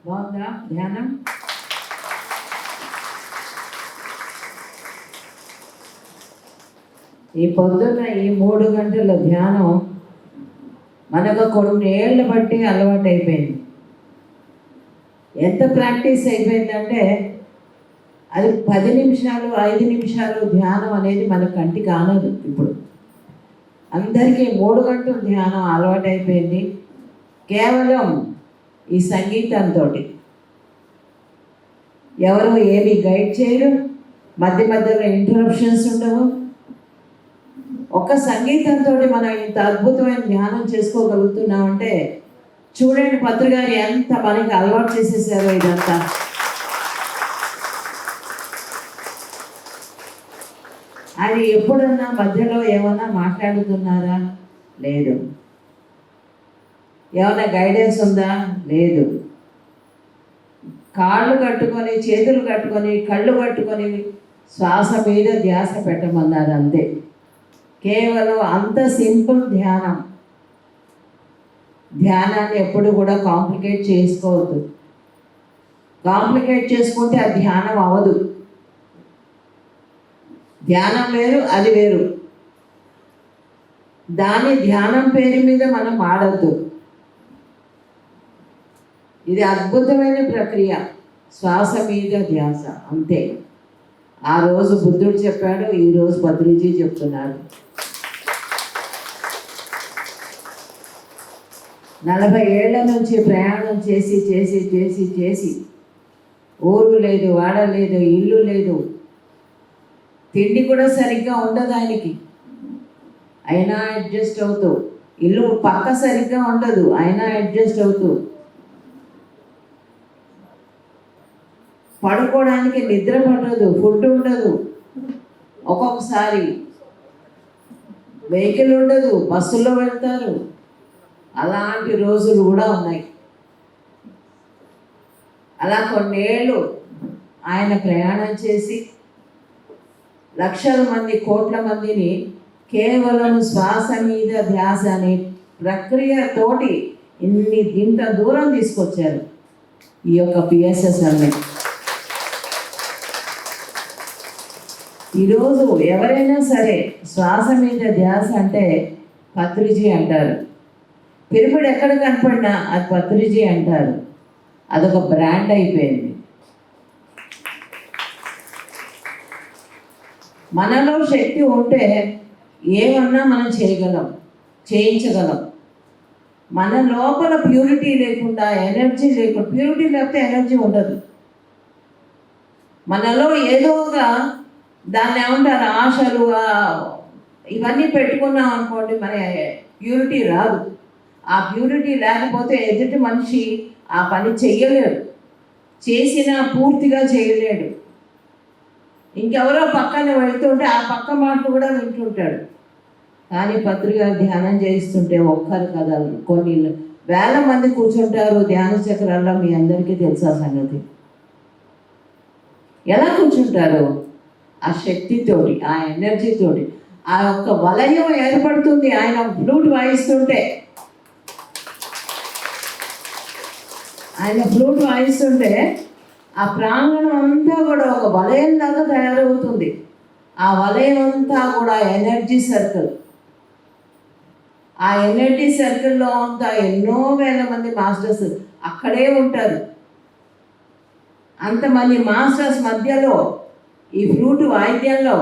బాగుందా ధ్యానం? ఈ పొద్దున్న ఈ 3 గంటల ధ్యానం మనకు కొన్ని ఏళ్ళ బట్టి అలవాటు అయిపోయింది. ఎంత ప్రాక్టీస్ అయిపోయిందంటే అది 10 నిమిషాలు 5 నిమిషాలు ధ్యానం అనేది మన కంటికి ఆనదు. ఇప్పుడు అందరికీ 3 గంటల ధ్యానం అలవాటు అయిపోయింది. కేవలం ఈ సంగీతంతో ఎవరు ఏమి గైడ్ చేయరు, మధ్య మధ్యలో ఇంటరప్షన్స్ ఉండవు. ఒక సంగీతంతో మనం ఇంత అద్భుతమైన ధ్యానం చేసుకోగలుగుతున్నామంటే చూడండి పత్రికారు ఎంత మనకి అలవాటు చేసేసారో ఇదంతా. అది ఎప్పుడన్నా మధ్యలో ఏమన్నా మాట్లాడుతున్నారా? లేదు. ఏమైనా గైడెన్స్ ఉందా? లేదు. కాళ్ళు కట్టుకొని, చేతులు కట్టుకొని, కళ్ళు కట్టుకొని శ్వాస మీద ధ్యాస పెట్టమన్నారు అంతే. కేవలం అంత సింపుల్ ధ్యానం. ధ్యానాన్ని ఎప్పుడు కూడా కాంప్లికేట్ చేసుకోవద్దు. కాంప్లికేట్ చేసుకుంటే అది ధ్యానం అవ్వదు. ధ్యానం వేరు, అది వేరు. దాని ధ్యానం పేరు మీద మనం ఆడద్దు. ఇది అద్భుతమైన ప్రక్రియ, శ్వాస మీద ధ్యాస అంతే. ఆ రోజు బుద్ధుడు చెప్పాడు, ఈరోజు పత్రిజీ చెప్తున్నారు. 40 ఏళ్ల నుంచి ప్రయాణం చేసి చేసి చేసి చేసి ఊరు లేదు, వాడ లేదు, ఇల్లు లేదు, తిండి కూడా సరిగ్గా ఉండదు ఆయనకి. అయినా అడ్జస్ట్ అవుతూ, ఇల్లు పక్క సరిగ్గా ఉండదు, అయినా అడ్జస్ట్ అవుతూ, పడుకోవడానికి నిద్ర పట్టదు, ఫుడ్ ఉండదు, ఒక్కొక్కసారి వెహికల్ ఉండదు, బస్సులో వెళ్తారు. అలాంటి రోజులు కూడా ఉన్నాయి. అలా కొన్నేళ్ళు ఆయన ప్రయాణం చేసి లక్షల మంది, కోట్ల మందిని కేవలం శ్వాస మీద ధ్యాస అనే ప్రక్రియతోటి ఇంత దూరం తీసుకొచ్చారు ఈ యొక్క పిఎస్ఎస్ అనే. ఈరోజు ఎవరైనా సరే శ్వాస మీద ధ్యాస అంటే పత్రిజీ అంటారు. పిరమిడ్ ఎక్కడ కనపడినా అది పత్రిజీ అంటారు. అదొక బ్రాండ్ అయిపోయింది. మనలో శక్తి ఉంటే ఏమన్నా మనం చేయగలం, చేయించగలం. మన లోపల ప్యూరిటీ లేకుండా, ఎనర్జీ లేకుండా, ప్యూరిటీ లేకపోతే ఎనర్జీ ఉండదు. మనలో ఏదోగా దాన్ని ఏమంటారు, ఆశలు ఇవన్నీ పెట్టుకున్నాం అనుకోండి, మన ప్యూరిటీ రాదు. ఆ ప్యూరిటీ లేకపోతే ఎదుటి మనిషి ఆ పని చెయ్యలేడు, చేసినా పూర్తిగా చేయలేడు. ఇంకెవరో పక్కన వెళ్తుంటే ఆ పక్క మాటలు కూడా వింటుంటాడు. కానీ పత్రిక ధ్యానం చేయిస్తుంటే ఒక్కరు కదా, కొన్ని వేల మంది కూర్చుంటారు ధ్యాన చక్రాల్లో. మీ అందరికీ తెలుసా సంగతి? ఎలా కూర్చుంటారు? ఆ శక్తితోటి, ఆ ఎనర్జీతోటి. ఆ యొక్క వలయం ఏర్పడుతుంది ఆయన ఫ్లూట్ వాయిస్తుంటే. ఆయన ఫ్లూట్ వాయిస్తుంటే ఆ ప్రాంగణం అంతా కూడా ఒక వలయంలాగా తయారవుతుంది. ఆ వలయం అంతా కూడా ఎనర్జీ సర్కిల్. ఆ ఎనర్జీ సర్కిల్లో అంతా ఎన్నో వేల మంది మాస్టర్స్ అక్కడే ఉంటారు. అంతమంది మాస్టర్స్ మధ్యలో ఈ ఫ్లూట్ వాయిద్యంలో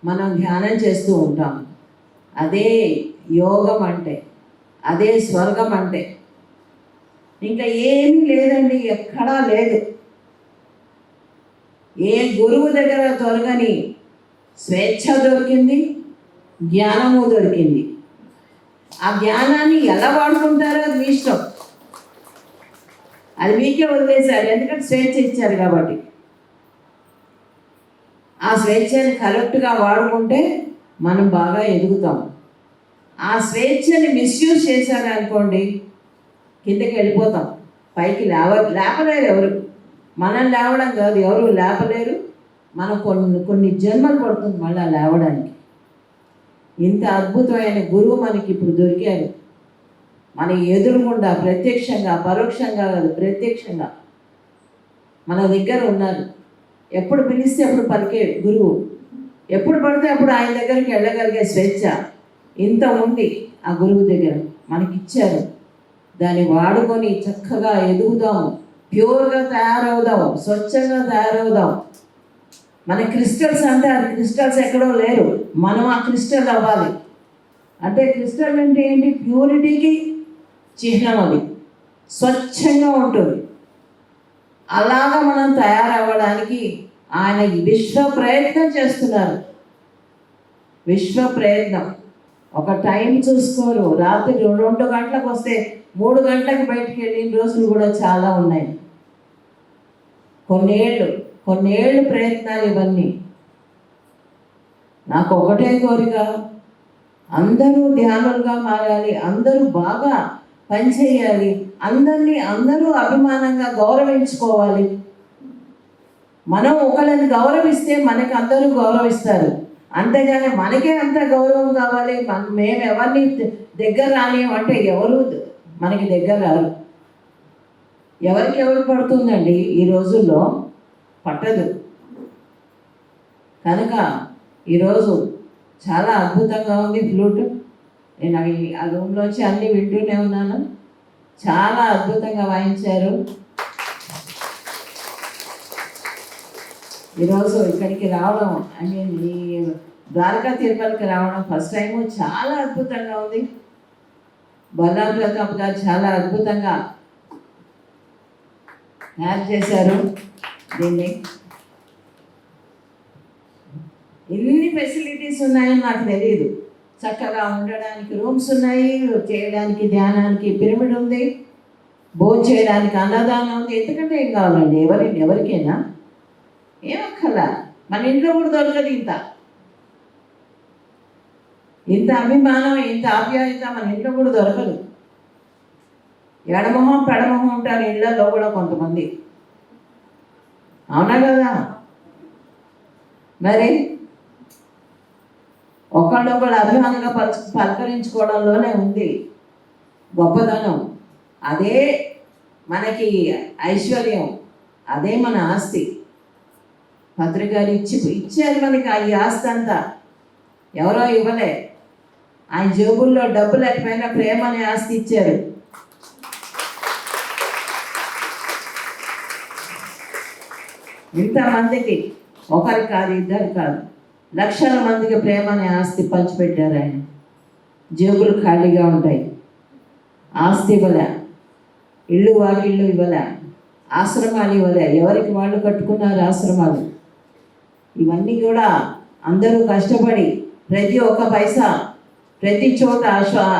మనం ధ్యానం చేస్తూ ఉంటాం. అదే యోగం అంటే, అదే స్వర్గం అంటే. ఇంకా ఏమీ లేదండి, ఎక్కడా లేదు. ఏ గురువు దగ్గర దొరకని స్వేచ్ఛ దొరికింది, జ్ఞానము దొరికింది. ఆ జ్ఞానాన్ని ఎలా వాడుకుంటారో అది మీ ఇష్టం, అది మీకే వదిలేశారు. ఎందుకంటే స్వేచ్ఛ ఇచ్చారు కాబట్టి. ఆ స్వేచ్ఛని కరెక్ట్గా వాడుకుంటే మనం బాగా ఎదుగుతాం. ఆ స్వేచ్ఛని మిస్యూజ్ చేశారనుకోండి, కిందకి వెళ్ళిపోతాం. పైకి లేపలేరు ఎవరు. మనం లేవడం కాదు, ఎవరు లేపలేరు. మనం కొన్ని జన్మలు పడుతుంది మళ్ళీ లేవడానికి. ఇంత అద్భుతమైన గురువు మనకి ఇప్పుడు దొరికారు. మన ఎదురుగుండా ప్రత్యక్షంగా, పరోక్షంగా కాదు, ప్రత్యక్షంగా మన దగ్గర ఉన్నారు. ఎప్పుడు పిలిస్తే అప్పుడు పలికే గురువు, ఎప్పుడు పడితే అప్పుడు ఆయన దగ్గరికి వెళ్ళగలిగే స్వేచ్ఛ ఇంత ఉంది ఆ గురువు దగ్గర మనకిచ్చారు. దాన్ని వాడుకొని చక్కగా ఎదుగుదాము, ప్యూర్గా తయారవుదాం, స్వచ్ఛంగా తయారవుదాం. మన క్రిస్టల్స్ అంటే అది క్రిస్టల్స్ ఎక్కడో లేరు, మనం ఆ క్రిస్టల్ అవ్వాలి. అంటే క్రిస్టల్ అంటే ఏంటి? ప్యూరిటీకి చిహ్నం, అది స్వచ్ఛంగా ఉంటుంది. అలాగా మనం తయారవ్వడానికి ఆయన విశ్వ ప్రయత్నం చేస్తున్నారు. విశ్వ ప్రయత్నం. ఒక టైం చూసుకోరు, రాత్రి 2 గంటలకు వస్తే 3 గంటలకు బయటికి వెళ్ళిన రోజులు కూడా చాలా ఉన్నాయి. కొన్నేళ్ళు ప్రయత్నాలు ఇవన్నీ. నాకు ఒకటే కోరిక, అందరూ ధ్యానులుగా మారాలి, అందరూ బాగా పనిచేయాలి, అందరూ అభిమానంగా గౌరవించుకోవాలి. మనం ఒకళ్ళని గౌరవిస్తే మనకి అందరూ గౌరవిస్తారు. అంతేగాని మనకే అంత గౌరవం కావాలి, మేము ఎవరిని దగ్గర రానివ్వంటే ఎవరు మనకి దగ్గర రారు. ఎవరికి పడుతుందండి ఈ రోజుల్లో? పట్టదు. కనుక ఈరోజు చాలా అద్భుతంగా ఉంది ఫ్లూట్. నేను ఆ రూమ్లోంచి అన్నీ వింటూనే ఉన్నాను. చాలా అద్భుతంగా వాయించారు. ఈరోజు ఇక్కడికి రావడం, ఐ మీన్ ఈ ద్వారకా తిరుపతికి రావడం ఫస్ట్ టైము, చాలా అద్భుతంగా ఉంది. బల్లాం ప్రతాప్ గారు చాలా అద్భుతంగా తయారు చేశారు దీన్ని. ఎన్ని ఫెసిలిటీస్ ఉన్నాయో నాకు తెలియదు. చక్కగా ఉండడానికి రూమ్స్ ఉన్నాయి, చేయడానికి ధ్యానానికి పిరమిడ్ ఉంది, భోజనం చేయడానికి అన్నదానం ఉంది. ఎందుకంటే ఏం కావాలండి ఎవరికైనా? ఏమక్కర్లా. మన ఇంట్లో కూడా దొరకదు ఇంత అభిమానం, ఇంత ఆప్యాయత మన ఇంట్లో కూడా దొరకదు. ఎడమొహం పెడమొహం ఉంటారు ఇళ్లలో కూడా కొంతమంది, అవునా కదా? మరి ఒకళ్ళొకళ్ళు అభిమానంగా పలకరించుకోవడంలోనే ఉంది గొప్పదనం. అదే మనకి ఐశ్వర్యం, అదే మన ఆస్తి. పత్రికలు ఇచ్చారు మనకి ఈ ఆస్తి అంతా. ఎవరో ఇవ్వలే. ఆయన జేబుల్లో డబ్బు లేకపోయినా ప్రేమ అనే ఆస్తి ఇచ్చారు. ఇంతమందికి, ఒకరు కాదు, ఇద్దరు కాదు, లక్షల మందికి ప్రేమ అనే ఆస్తి పంచిపెట్టారు ఆయన. జేబులు ఖాళీగా ఉంటాయి. ఆస్తి ఇవ్వలే, ఇళ్ళు వాకిళ్ళు ఇవ్వలే, ఆశ్రమాలు ఇవ్వలే. ఎవరికి వాళ్ళు కట్టుకున్నారు ఆశ్రమాలు. ఇవన్నీ కూడా అందరూ కష్టపడి ప్రతి ఒక్క పైసా ప్రతి చోట.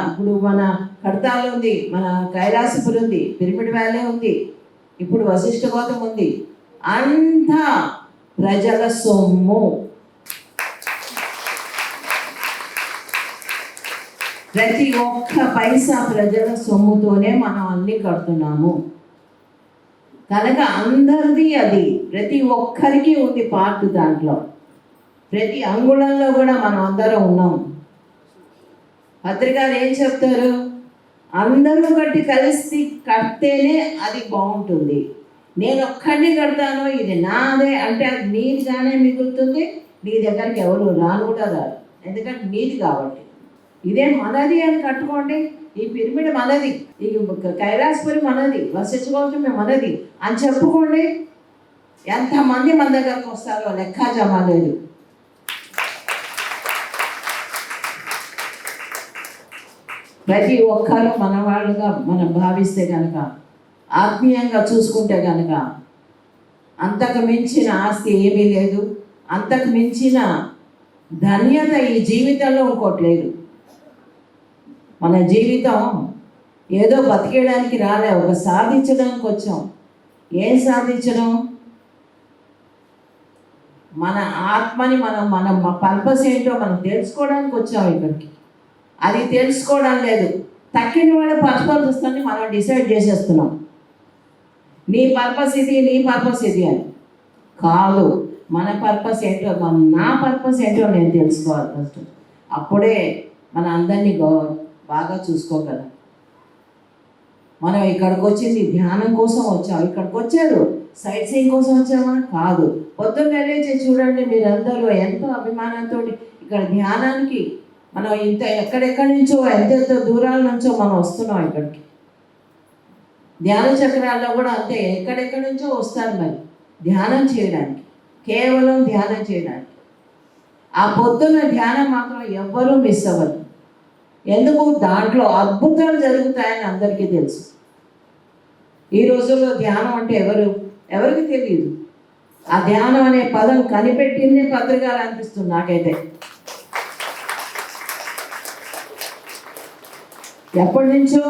ఇప్పుడు మన కడతాలో ఉంది, మన కైలాసపురం ఉంది, పిరమిడ్ వ్యాలీ ఉంది, ఇప్పుడు వశిష్ఠ గోతం ఉంది. అంతా ప్రజల సొమ్ము. ప్రతి ఒక్క పైసా ప్రజల సొమ్ముతోనే మనం అన్ని కడుతున్నాము. కనుక అందరిది అది, ప్రతి ఒక్కరికి ఉంది పార్ట్ దాంట్లో. ప్రతి అంగుళంలో కూడా మనం అందరం ఉన్నాం. పత్రికలు ఏం చెప్తారు? అందరూ కలిసి కడితేనే అది బాగుంటుంది. నేను ఒక్కడిని కడతాను, ఇది నాదే అంటే అది నీదిగానే మిగులుతుంది. నీ దగ్గరికి ఎవరు రాను కూడా రాదు, ఎందుకంటే నీది కాబట్టి. ఇదే మనది అని కట్టుకోండి. ఈ పిరమిడ్ మనది, ఈ కైలాసపురి మనది, వశిష్ఠగోత్రం మనది అని చెప్పుకోండి. ఎంతమంది మన దగ్గరకు వస్తారో లెక్కాజామా లేదు. ప్రతి ఒక్కరు మన వాళ్ళుగా మనం భావిస్తే కనుక, ఆత్మీయంగా చూసుకుంటే కనుక, అంతకు మించిన ఆస్తి ఏమీ లేదు, అంతకు మించిన ధన్యత ఈ జీవితంలో ఇంకోటి లేదు. మన జీవితం ఏదో బతికేయడానికి రాలే, ఒక సాధించడానికి వచ్చాం. ఏం సాధించడం? మన ఆత్మని మన పర్పస్ ఏంటో మనం తెలుసుకోవడానికి వచ్చాం ఇక్కడికి. అది తెలుసుకోవడం లేదు. తక్కిన వాళ్ళ పర్పస్ అని మనం డిసైడ్ చేసేస్తున్నాం. నీ పర్పస్ ఇది, నీ పర్పస్ ఇది అని కాదు. మన పర్పస్ ఏంటో, నా పర్పస్ ఏంటో నేను తెలుసుకోవాలి ఫస్ట్. అప్పుడే మన అందరినీ బాగా చూసుకోగలం. మనం ఇక్కడికి వచ్చింది ధ్యానం కోసం వచ్చాం. ఇక్కడికి వచ్చారు సైట్ సీయింగ్ కోసం వచ్చామా? కాదు. పొద్దున్నే లేచి చూడండి, మీరందరూ ఎంతో అభిమానంతో ఇక్కడ ధ్యానానికి మనం ఎక్కడెక్కడి నుంచో ఎంతెంత దూరాల నుంచో మనం వస్తున్నాం ఇక్కడికి. ధ్యాన చక్రాల్లో కూడా అంతే, ఎక్కడెక్కడి నుంచో వస్తారు మరి ధ్యానం చేయడానికి, కేవలం ధ్యానం చేయడానికి. ఆ పొద్దున్న ధ్యానం మాత్రం ఎవ్వరూ మిస్ అవ్వరు. ఎందుకు? దాంట్లో అద్భుతాలు జరుగుతాయని అందరికీ తెలుసు. ఈ రోజుల్లో ధ్యానం అంటే ఎవరికి తెలియదు. ఆ ధ్యానం అనే పదం కనిపెట్టిందే పత్రికలు అనిపిస్తుంది నాకైతే. ఎప్పటి నుంచో,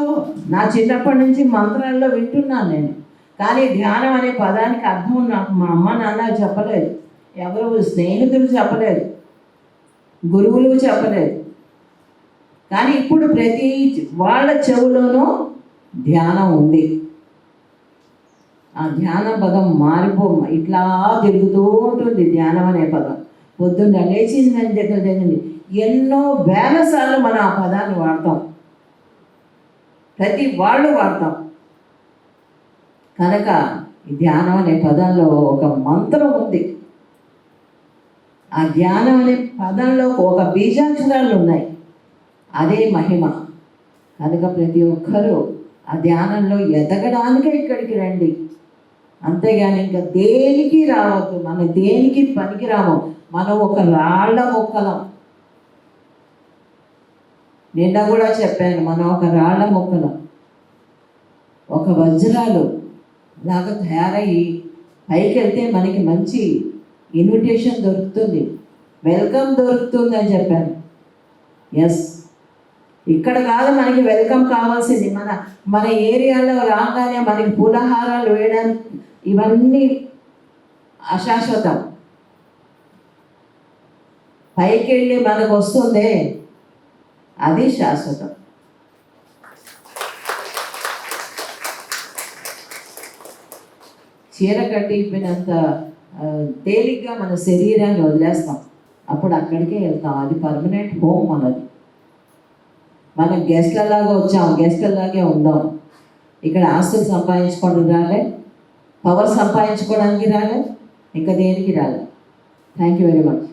నా చిన్నప్పటి నుంచి మంత్రాల్లో వింటున్నాను నేను, కానీ ధ్యానం అనే పదానికి అర్థం నాకు మా అమ్మ నాన్న చెప్పలేదు, ఎవరు స్నేహితులు చెప్పలేదు, గురువులు చెప్పలేదు. కానీ ఇప్పుడు ప్రతి వాళ్ళ చెవులోనూ ధ్యానం ఉంది. ఆ ధ్యాన పదం ఇట్లా తిరుగుతూ ఉంటుంది ధ్యానం అనే పదం. పొద్దున్న లేచిందని దగ్గర జరిగింది ఎన్నో వేల సార్లు మనం ఆ పదాన్ని వాడతాం, ప్రతి వాళ్ళు వాడతాం. కనుక ఈ ధ్యానం అనే పదంలో ఒక మంత్రం ఉంది. ఆ ధ్యానం అనే పదంలో ఒక బీజాక్షరాలు ఉన్నాయి, అదే మహిమ. కనుక ప్రతి ఒక్కరూ ఆ ధ్యానంలో ఎదగడానికే ఇక్కడికి రండి, అంతేగాని ఇంకా దేనికి రావద్దు. మనం దేనికి పనికిరాము. మనం ఒక రాళ్ల మొక్కలం. నిన్న కూడా చెప్పాను, మనం ఒక రాళ్ల మొక్కలం. ఒక వజ్రాలు లాగా తయారయ్యి పైకి వెళ్తే మనకి మంచి ఇన్విటేషన్ దొరుకుతుంది, వెల్కమ్ దొరుకుతుంది అని చెప్పాను. ఎస్, ఇక్కడ కాదు మనకి వెల్కమ్ కావాల్సింది. మన ఏరియాలో రాగానే మనకి పూలహారాలు వేయడానికి ఇవన్నీ అశాశ్వతం. పైకి వెళ్ళి మనకు వస్తుందే అది శాశ్వతం. చీర కట్టి ఇప్పినంత తేలిగ్గా మన శరీరాన్ని వదిలేస్తాం, అప్పుడు అక్కడికే వెళ్తాం. అది పర్మనెంట్ హోమ్ మనది. మనం గెస్ట్లలాగా వచ్చాం, గెస్ట్లలాగే ఉందాం. ఇక్కడ ఆస్తులు సంపాదించుకోవడానికి రాలే, పవర్ సంపాదించుకోవడానికి రాలే, ఇంకా దేనికి రాలే. Thank you very much.